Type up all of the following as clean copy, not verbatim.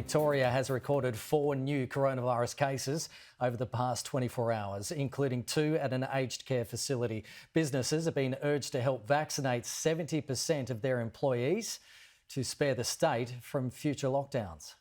Victoria has recorded 4 new coronavirus cases over the past 24 hours, including 2 at an aged care facility. Businesses have been urged to help vaccinate 70% of their employees to spare the state from future lockdowns.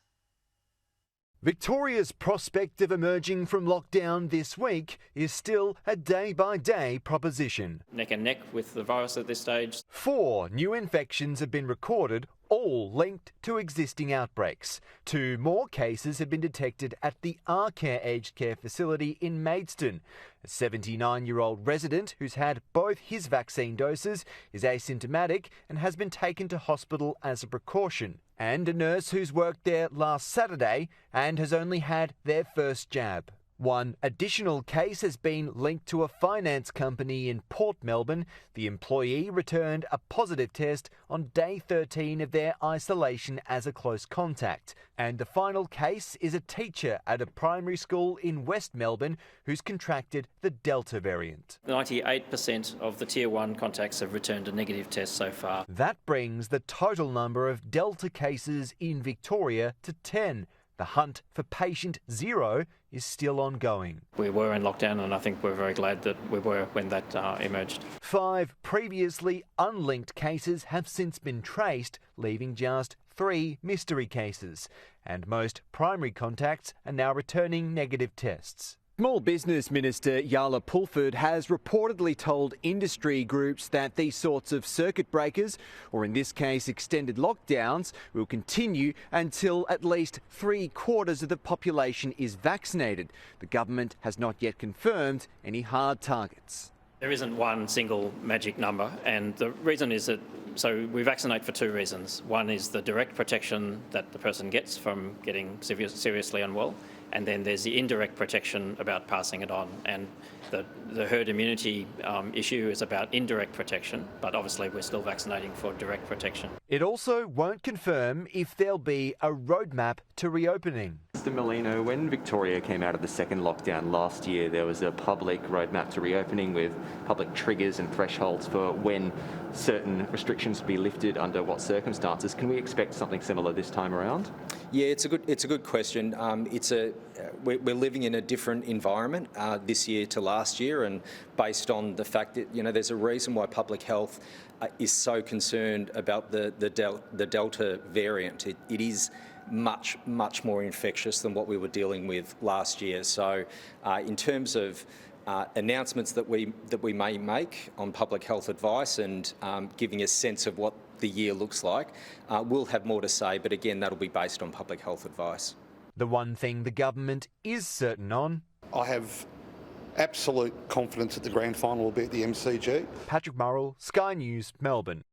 Victoria's prospect of emerging from lockdown this week is still a day-by-day proposition. Neck and neck with the virus at this stage. 4 new infections have been recorded, all linked to existing outbreaks. 2 more cases have been detected at the Akin aged care facility in Maidstone. A 79-year-old resident who's had both his vaccine doses is asymptomatic and has been taken to hospital as a precaution. And a nurse who's worked there last Saturday and has only had their first jab. 1 additional case has been linked to a finance company in Port Melbourne. The employee returned a positive test on day 13 of their isolation as a close contact. And the final case is a teacher at a primary school in West Melbourne who's contracted the Delta variant. 98% of the Tier 1 contacts have returned a negative test so far. That brings the total number of Delta cases in Victoria to 10. The hunt for patient 0 is still ongoing. We were in lockdown and I think we're very glad that we were when that emerged. 5 previously unlinked cases have since been traced, leaving just 3 mystery cases. And most primary contacts are now returning negative tests. Small Business Minister Yala Pulford has reportedly told industry groups that these sorts of circuit breakers, or in this case extended lockdowns, will continue until at least 3/4 of the population is vaccinated. The government has not yet confirmed any hard targets. There isn't one single magic number, and the reason is that we vaccinate for 2 reasons. One is the direct protection that the person gets from getting seriously unwell, and then there's the indirect protection about passing it on. And the herd immunity issue is about indirect protection, but obviously we're still vaccinating for direct protection. It also won't confirm if there'll be a roadmap to reopening. Mr. Merlino, when Victoria came out of the second lockdown last year, there was a public roadmap to reopening with public triggers and thresholds for when certain restrictions would be lifted under what circumstances. Can we expect something similar this time around? Yeah, it's a good question. We're living in a different environment this year to last year, and based on the fact that there's a reason why public health is so concerned about the Delta variant. It is much more infectious than what we were dealing with last year. So, in terms of announcements that we may make on public health advice and giving a sense of what the year looks like, we'll have more to say, but again, that'll be based on public health advice. The one thing the government is certain on: I have absolute confidence that the grand final will be at the MCG. Patrick Murrell, Sky News, Melbourne.